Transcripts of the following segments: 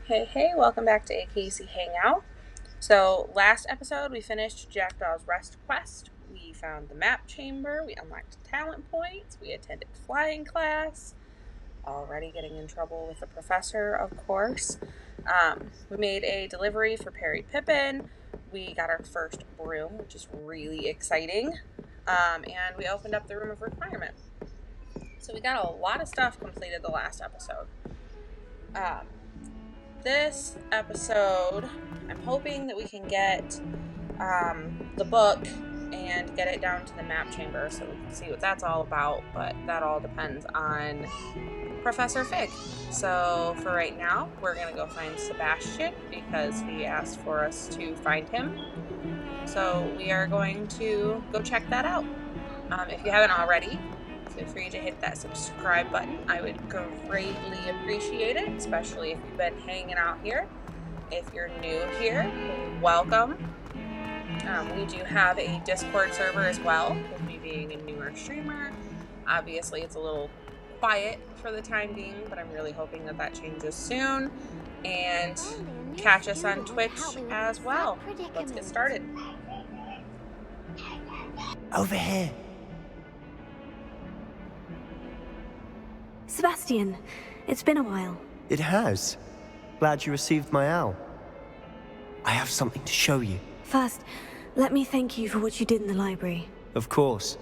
Hey, welcome back to AKC Hangout. So, last episode we finished Jackdaw's Rest Quest. We found the map chamber, we unlocked talent points, we attended flying class, already getting in trouble with the professor, of course. We made a delivery for Perry Pippin, we got our first broom, which is really exciting, and we opened up the Room of Requirement. So, we got a lot of stuff completed the last episode. This episode, I'm hoping that we can get the book and get it down to the map chamber so we can see what that's all about, but that all depends on Professor Fig. So for right now, we're going to go find Sebastian because he asked for us to find him. So we are going to go check that out. If you haven't already, feel free to hit that subscribe button. I would greatly appreciate it, especially if you've been hanging out here. If you're new here, welcome. We do have a Discord server as well, with me being a newer streamer. Obviously, it's a little quiet for the time being, but I'm really hoping that that changes soon. And catch us on Twitch as well. Let's get started. Over here. Sebastian, it's been a while. It has. Glad you received my owl. I have something to show you. First, let me thank you for what you did in the library. Of course.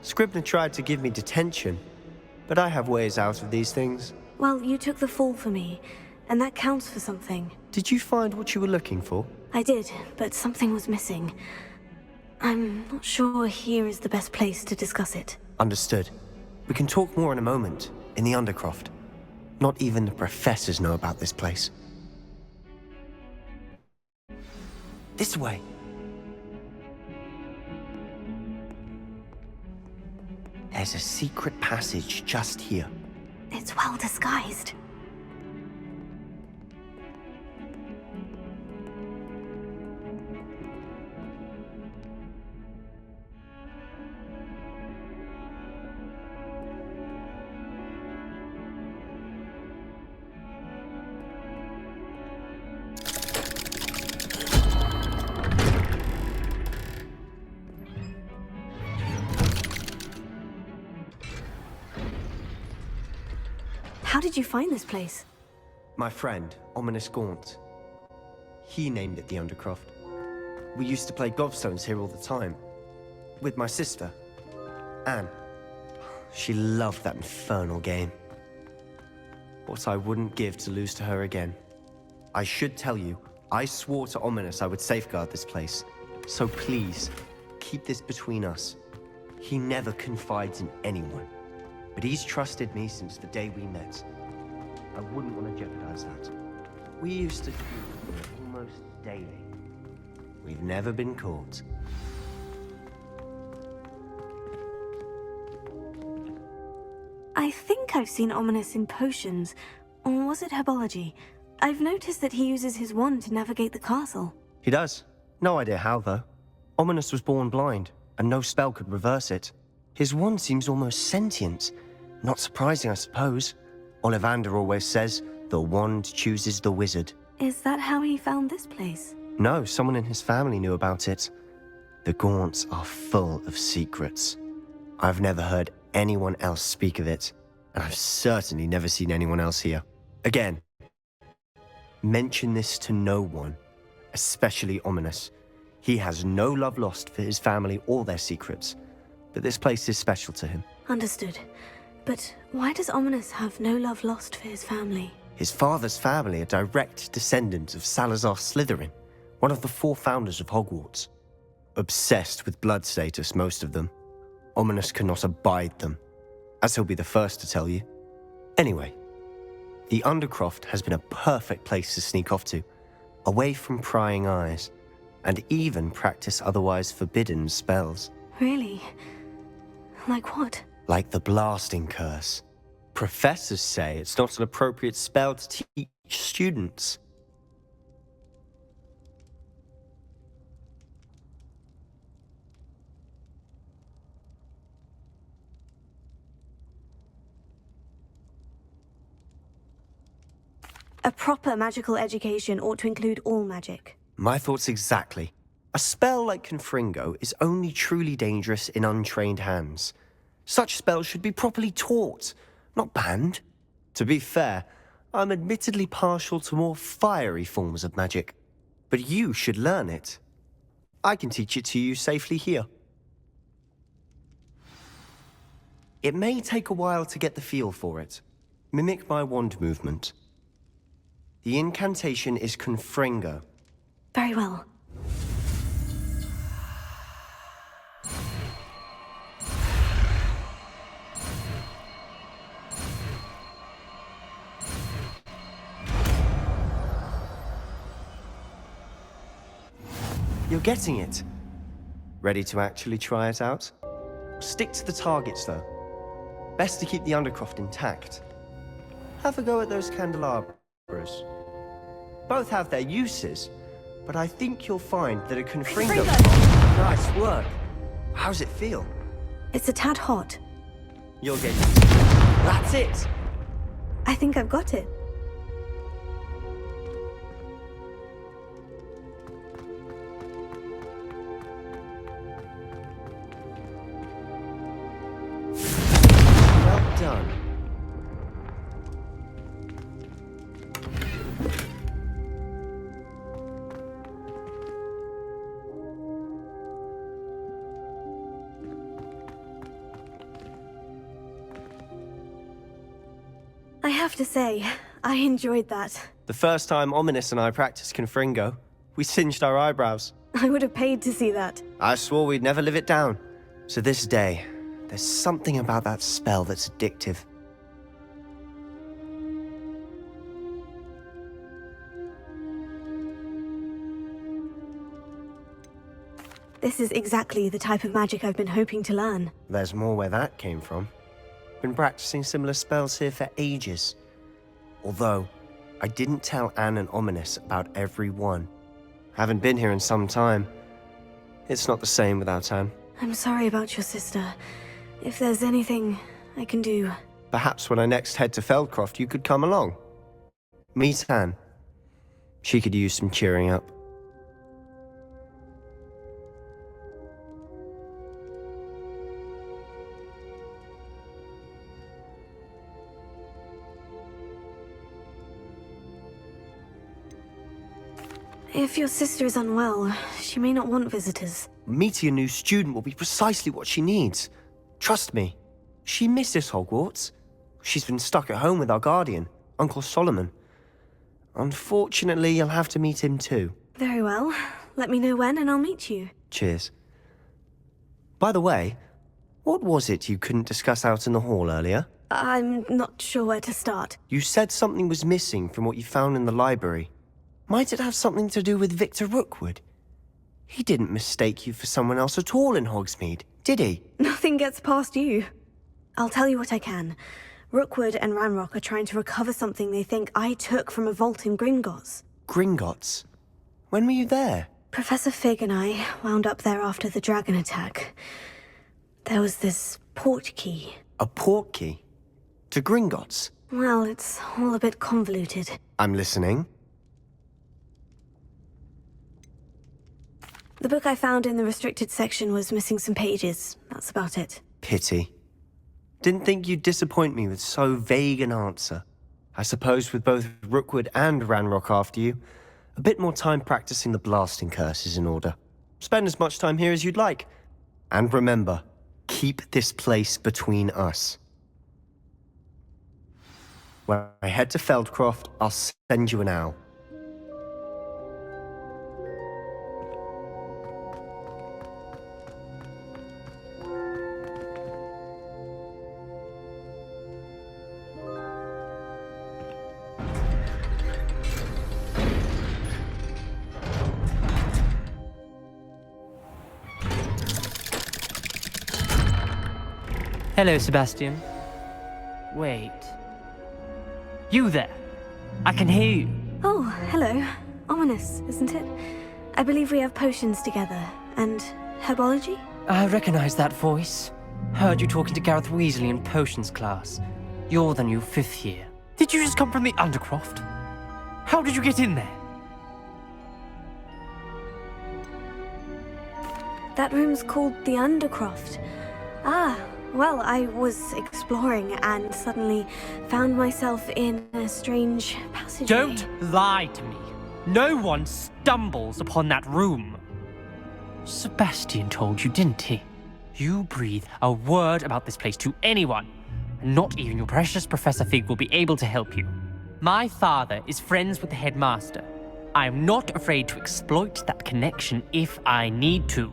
Scribner tried to give me detention, but I have ways out of these things. Well, you took the fall for me, and that counts for something. Did you find what you were looking for? I did, but something was missing. I'm not sure here is the best place to discuss it. Understood. We can talk more in a moment, in the Undercroft. Not even the professors know about this place. This way. There's a secret passage just here. It's well disguised. How did you find this place? My friend, Ominous Gaunt. He named it the Undercroft. We used to play gobstones here all the time. With my sister, Anne. She loved that infernal game. What I wouldn't give to lose to her again. I should tell you, I swore to Ominous I would safeguard this place. So please, keep this between us. He never confides in anyone. But he's trusted me since the day we met. I wouldn't want to jeopardize that. We used to speak almost daily. We've never been caught. I think I've seen Ominous in potions. Or was it herbology? I've noticed that he uses his wand to navigate the castle. He does. No idea how, though. Ominous was born blind, and no spell could reverse it. His wand seems almost sentient. Not surprising, I suppose. Ollivander always says, the wand chooses the wizard. Is that how he found this place? No, someone in his family knew about it. The Gaunts are full of secrets. I've never heard anyone else speak of it, and I've certainly never seen anyone else here. Again, mention this to no one, especially Ominous. He has no love lost for his family or their secrets, but this place is special to him. Understood. But why does Ominous have no love lost for his family? His father's family are direct descendants of Salazar Slytherin, one of the 4 founders of Hogwarts. Obsessed with blood status, most of them. Ominous cannot abide them, as he'll be the first to tell you. Anyway, the Undercroft has been a perfect place to sneak off to, away from prying eyes, and even practice otherwise forbidden spells. Really? Like what? Like the blasting curse. Professors say it's not an appropriate spell to teach students. A proper magical education ought to include all magic. My thoughts exactly. A spell like Confringo is only truly dangerous in untrained hands. Such spells should be properly taught, not banned. To be fair, I'm admittedly partial to more fiery forms of magic. But you should learn it. I can teach it to you safely here. It may take a while to get the feel for it. Mimic my wand movement. The incantation is Confringo. Very well. You're getting it. Ready to actually try it out? Stick to the targets, though. Best to keep the Undercroft intact. Have a go at those candelabras. Both have their uses, but I think you'll find that a Confringo... Nice work. How's it feel? It's a tad hot. You'll get used to it. That's it! I think I've got it. Well done. I have to say, I enjoyed that. The first time Ominous and I practiced Confringo, we singed our eyebrows. I would have paid to see that. I swore we'd never live it down. To this day, there's something about that spell that's addictive. This is exactly the type of magic I've been hoping to learn. There's more where that came from. Been practicing similar spells here for ages. Although, I didn't tell Anne and Ominous about every one. Haven't been here in some time. It's not the same without Anne. I'm sorry about your sister. If there's anything I can do... Perhaps when I next head to Feldcroft, you could come along. Meet Anne. She could use some cheering up. If your sister is unwell, she may not want visitors. Meeting a new student will be precisely what she needs. Trust me. She misses Hogwarts. She's been stuck at home with our guardian, Uncle Solomon. Unfortunately, you'll have to meet him too. Very well. Let me know when and I'll meet you. Cheers. By the way, what was it you couldn't discuss out in the hall earlier? I'm not sure where to start. You said something was missing from what you found in the library. Might it have something to do with Victor Rookwood? He didn't mistake you for someone else at all in Hogsmeade, did he? Nothing gets past you. I'll tell you what I can. Rookwood and Ranrock are trying to recover something they think I took from a vault in Gringotts. Gringotts? When were you there? Professor Fig and I wound up there after the dragon attack. There was this port key. A port key? To Gringotts? Well, it's all a bit convoluted. I'm listening. The book I found in the restricted section was missing some pages. That's about it. Pity. Didn't think you'd disappoint me with so vague an answer. I suppose with both Rookwood and Ranrock after you, a bit more time practicing the blasting curse is in order. Spend as much time here as you'd like. And remember, keep this place between us. When I head to Feldcroft, I'll send you an owl. Hello, Sebastian. Wait. You there? I can hear you. Oh, hello. Ominous, isn't it? I believe we have potions together. And herbology? I recognize that voice. Heard you talking to Gareth Weasley in potions class. You're the new 5th year. Did you just come from the Undercroft? How did you get in there? That room's called the Undercroft. Ah, well, I was exploring and suddenly found myself in a strange passageway. Don't lie to me. No one stumbles upon that room. Sebastian told you, didn't he? You breathe a word about this place to anyone, and not even your precious Professor Fig will be able to help you. My father is friends with the headmaster. I am not afraid to exploit that connection if I need to.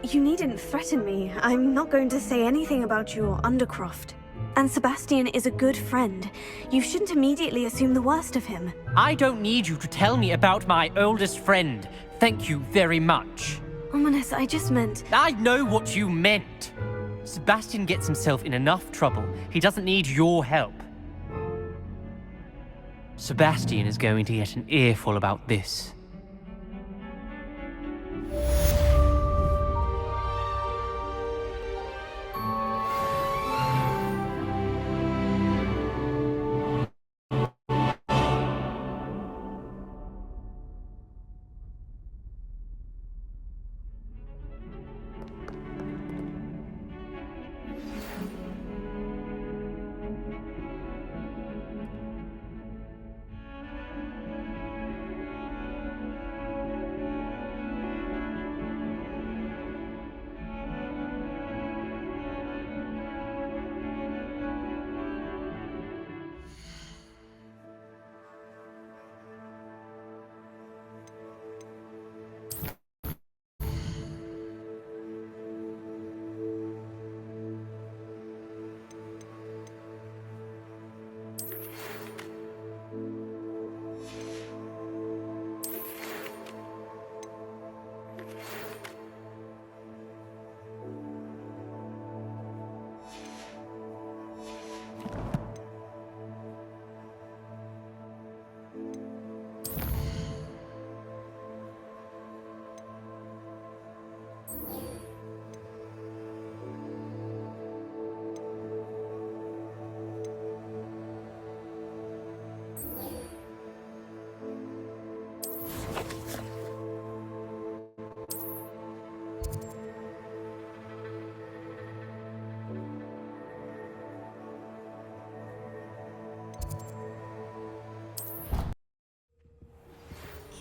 You needn't threaten me. I'm not going to say anything about your Undercroft. And Sebastian is a good friend. You shouldn't immediately assume the worst of him. I don't need you to tell me about my oldest friend. Thank you very much. Ominous, I just meant... I know what you meant. Sebastian gets himself in enough trouble. He doesn't need your help. Sebastian is going to get an earful about this.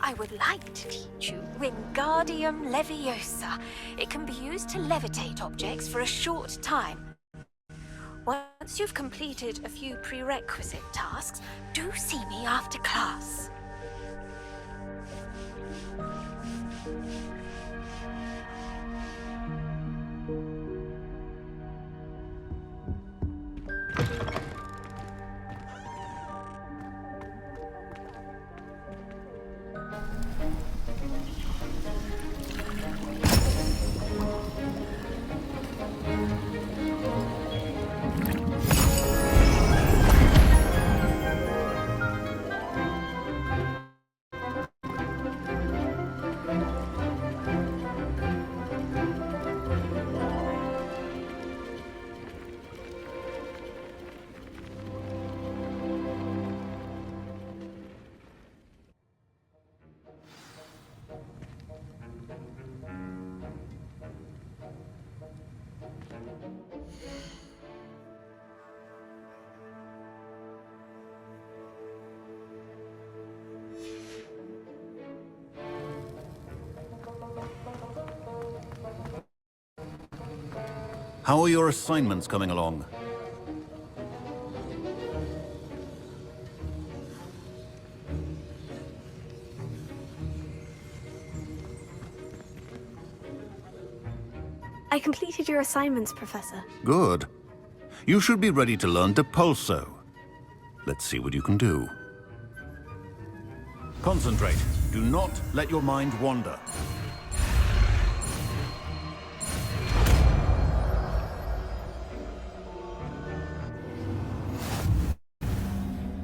I would like to teach you Wingardium Leviosa. It can be used to levitate objects for a short time. Once you've completed a few prerequisite tasks, do see me after class. How are your assignments coming along? I completed your assignments, Professor. Good. You should be ready to learn Depulso. Let's see what you can do. Concentrate. Do not let your mind wander.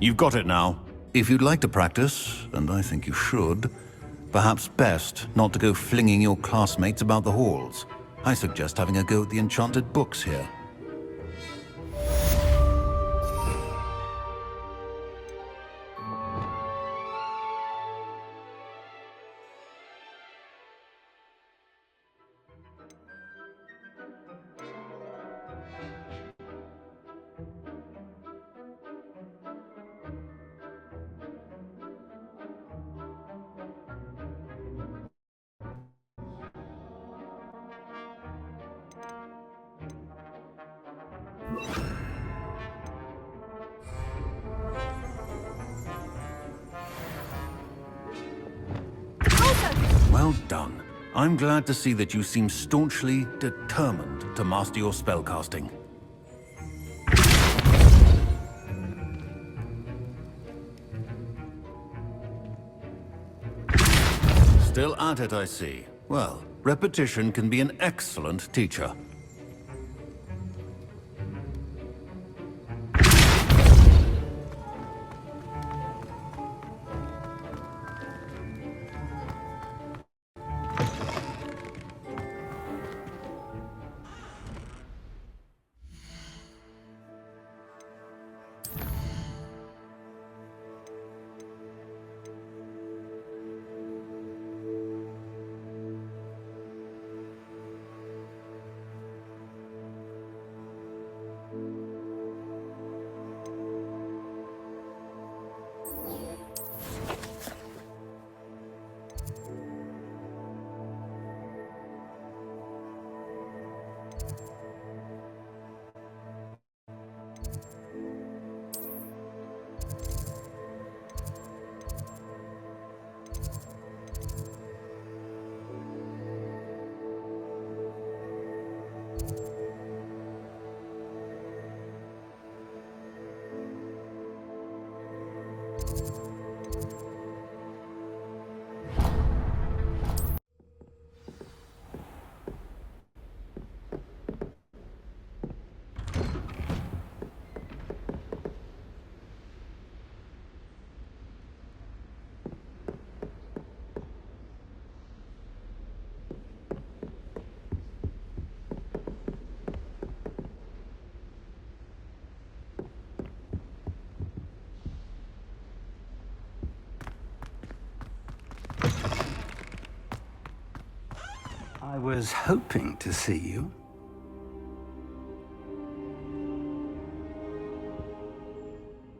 You've got it now. If you'd like to practice, and I think you should, perhaps best not to go flinging your classmates about the halls. I suggest having a go at the enchanted books here. Well done. I'm glad to see that you seem staunchly determined to master your spellcasting. Still at it, I see. Well, repetition can be an excellent teacher. I was hoping to see you.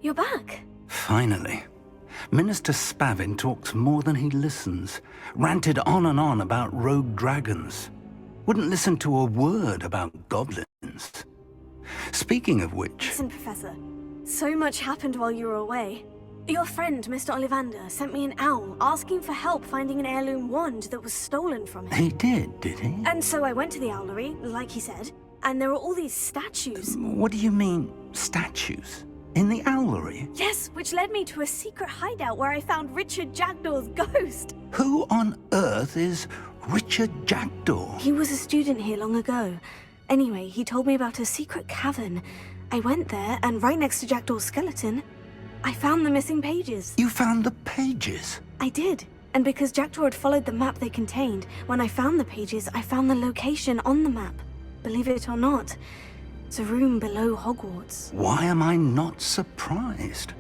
You're back. Finally. Minister Spavin talks more than he listens. Ranted on and on about rogue dragons. Wouldn't listen to a word about goblins. Speaking of which... Listen, Professor. So much happened while you were away. Your friend, Mr. Ollivander, sent me an owl asking for help finding an heirloom wand that was stolen from him. He did he? And so I went to the owlery, like he said, and there were all these statues. What do you mean, statues? In the owlery? Yes, which led me to a secret hideout where I found Richard Jackdaw's ghost. Who on earth is Richard Jackdaw? He was a student here long ago. Anyway, he told me about a secret cavern. I went there, and right next to Jackdaw's skeleton, I found the missing pages. You found the pages? I did. And because Jackdaw had followed the map they contained, when I found the pages, I found the location on the map. Believe it or not, it's a room below Hogwarts. Why am I not surprised?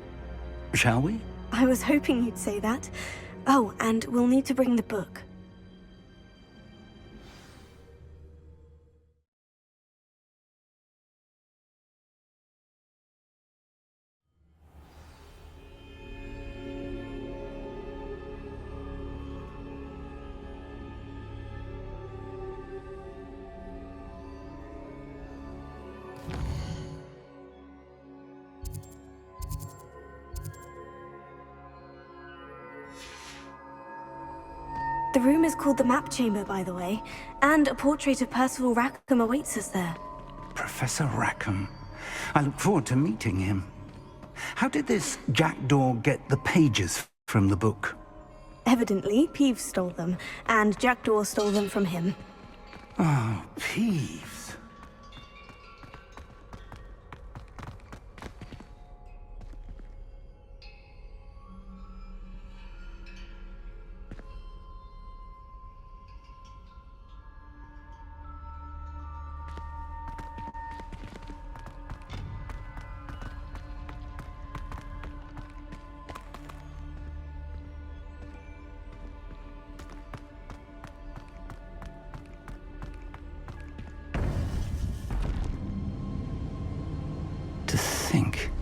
Shall we? I was hoping you'd say that. Oh, and we'll need to bring the book. The room is called the Map Chamber, by the way, and a portrait of Percival Rackham awaits us there. Professor Rackham. I look forward to meeting him. How did this Jackdaw get the pages from the book? Evidently, Peeves stole them, and Jackdaw stole them from him. Oh, Peeves. To think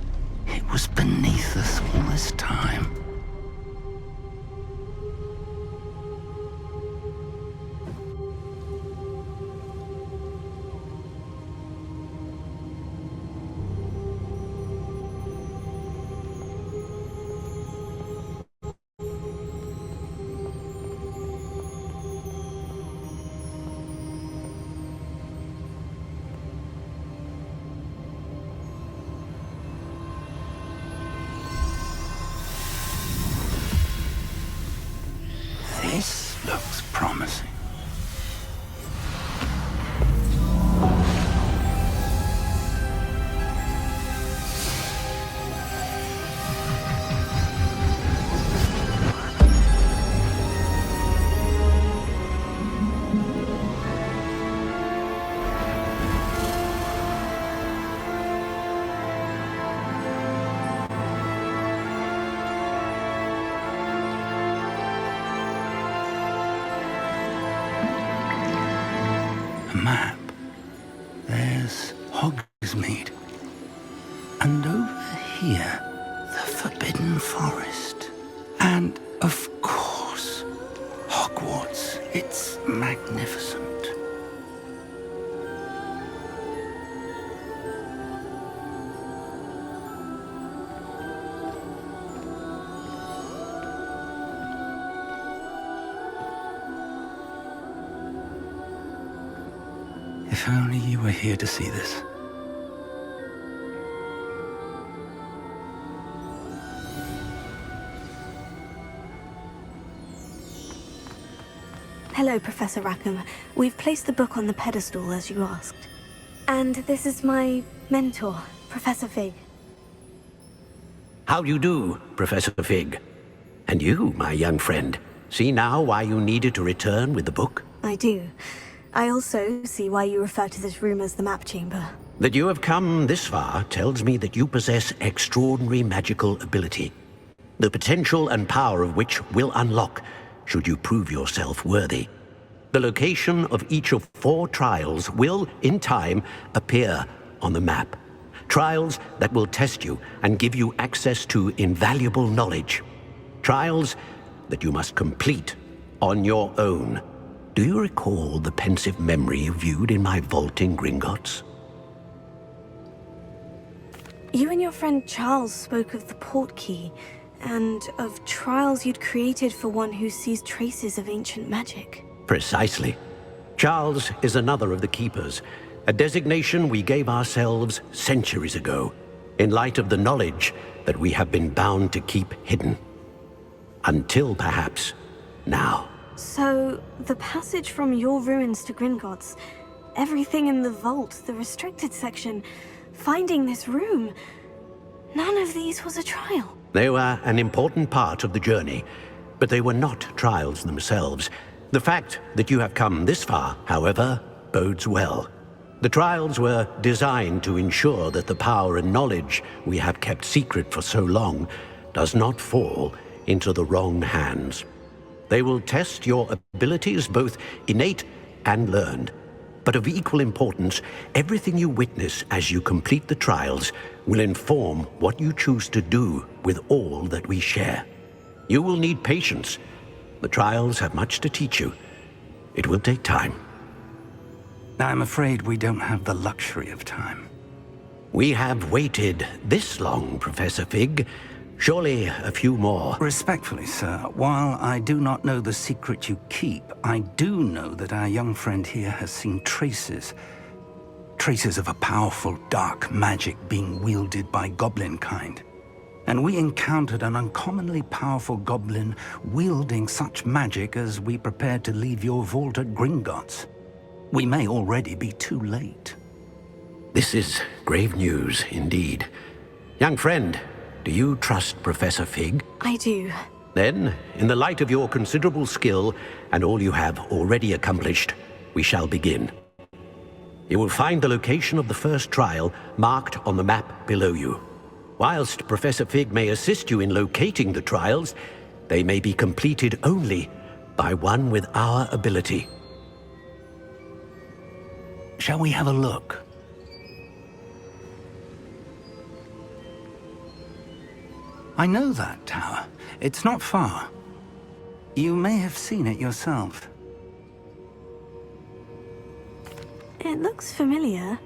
it was beneath us all this time. And over here, the Forbidden Forest. And, of course, Hogwarts. It's magnificent. If only you were here to see this. Hello, Professor Rackham. We've placed the book on the pedestal as you asked. And this is my mentor, Professor Fig. How do you do, Professor Fig? And you, my young friend, see now why you needed to return with the book? I do. I also see why you refer to this room as the map chamber. That you have come this far tells me that you possess extraordinary magical ability, the potential and power of which will unlock should you prove yourself worthy. The location of each of 4 trials will, in time, appear on the map. Trials that will test you and give you access to invaluable knowledge. Trials that you must complete on your own. Do you recall the pensive memory you viewed in my vault in Gringotts? You and your friend Charles spoke of the portkey, and of trials you'd created for one who sees traces of ancient magic. Precisely. Charles is another of the Keepers, a designation we gave ourselves centuries ago, in light of the knowledge that we have been bound to keep hidden. Until perhaps now. So, the passage from your ruins to Gringotts, everything in the vault, the restricted section, finding this room, none of these was a trial. They were an important part of the journey, but they were not trials themselves. The fact that you have come this far, however, bodes well. The trials were designed to ensure that the power and knowledge we have kept secret for so long does not fall into the wrong hands. They will test your abilities, both innate and learned. But of equal importance, everything you witness as you complete the trials will inform what you choose to do with all that we share. You will need patience. The trials have much to teach you. It will take time. I'm afraid we don't have the luxury of time. We have waited this long, Professor Fig. Surely a few more. Respectfully, sir, while I do not know the secret you keep, I do know that our young friend here has seen traces of a powerful dark magic being wielded by goblin kind. And we encountered an uncommonly powerful goblin wielding such magic as we prepared to leave your vault at Gringotts. We may already be too late. This is grave news indeed. Young friend, do you trust Professor Fig? I do. Then, in the light of your considerable skill and all you have already accomplished, we shall begin. You will find the location of the first trial marked on the map below you. Whilst Professor Fig may assist you in locating the trials, they may be completed only by one with our ability. Shall we have a look? I know that tower. It's not far. You may have seen it yourself. It looks familiar.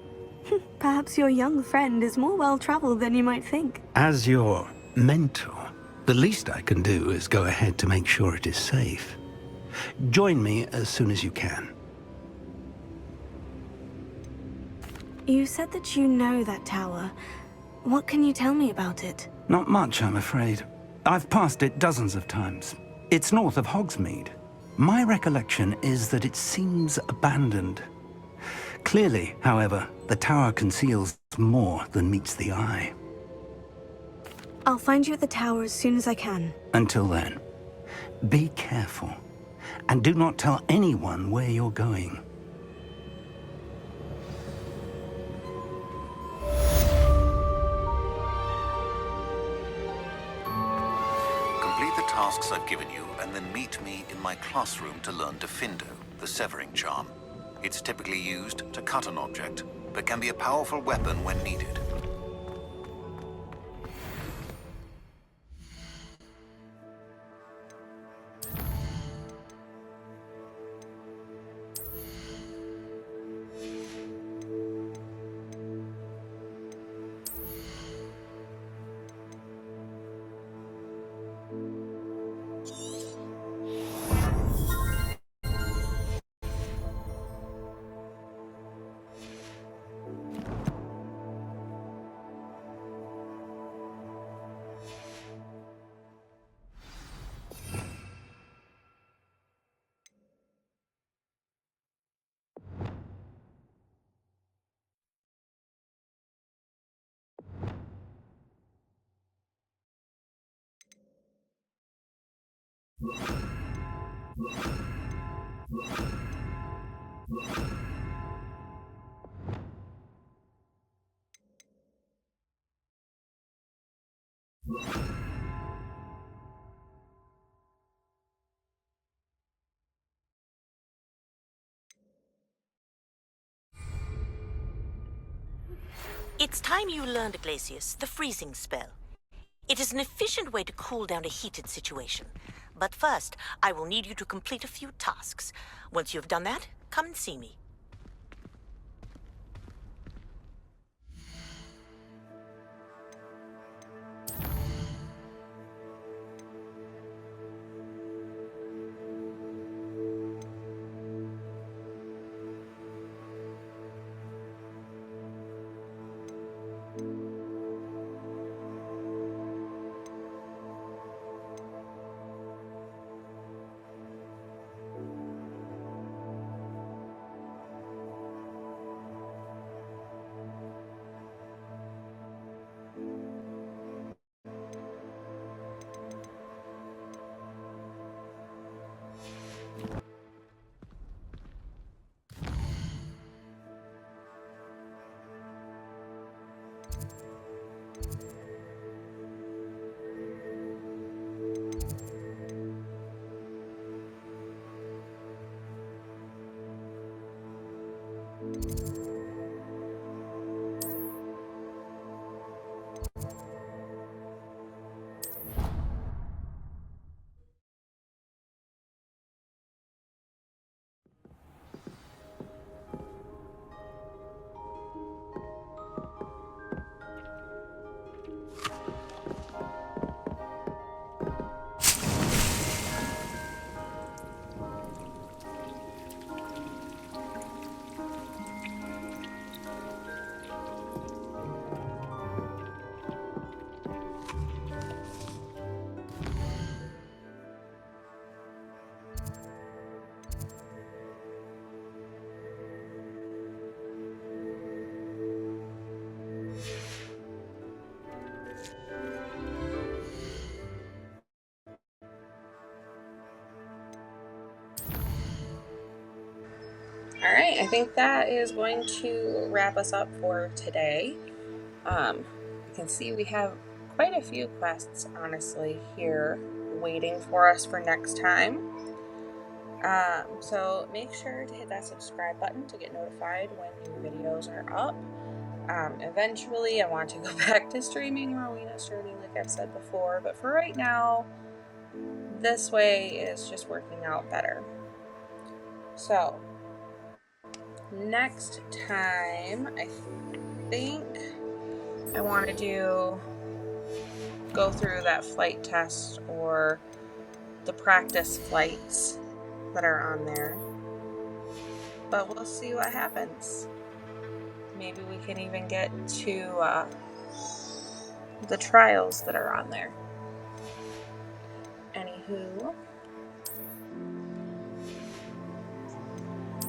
Perhaps your young friend is more well-traveled than you might think. As your mentor, the least I can do is go ahead to make sure it is safe. Join me as soon as you can. You said that you know that tower. What can you tell me about it? Not much, I'm afraid. I've passed it dozens of times. It's north of Hogsmeade. My recollection is that it seems abandoned. Clearly, however, the tower conceals more than meets the eye. I'll find you at the tower as soon as I can. Until then, be careful, and do not tell anyone where you're going. Complete the tasks I've given you, and then meet me in my classroom to learn Diffindo, the severing charm. It's typically used to cut an object, but can be a powerful weapon when needed. It's time you learned, Glacius, the freezing spell. It is an efficient way to cool down a heated situation. But first, I will need you to complete a few tasks. Once you've done that, come and see me. Alright, I think that is going to wrap us up for today. You can see we have quite a few quests, honestly, here waiting for us for next time. So make sure to hit that subscribe button to get notified when new videos are up. Eventually, I want to go back to streaming Rowena's Journey, like I've said before, but for right now, this way is just working out better. So, next time, I think I want to go through that flight test or the practice flights that are on there. But we'll see what happens. Maybe we can even get to the trials that are on there. Anywho,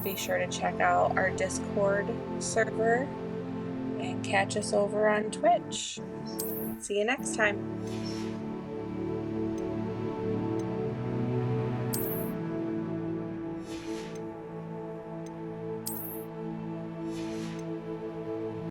be sure to check out our Discord server and catch us over on Twitch. See you next time.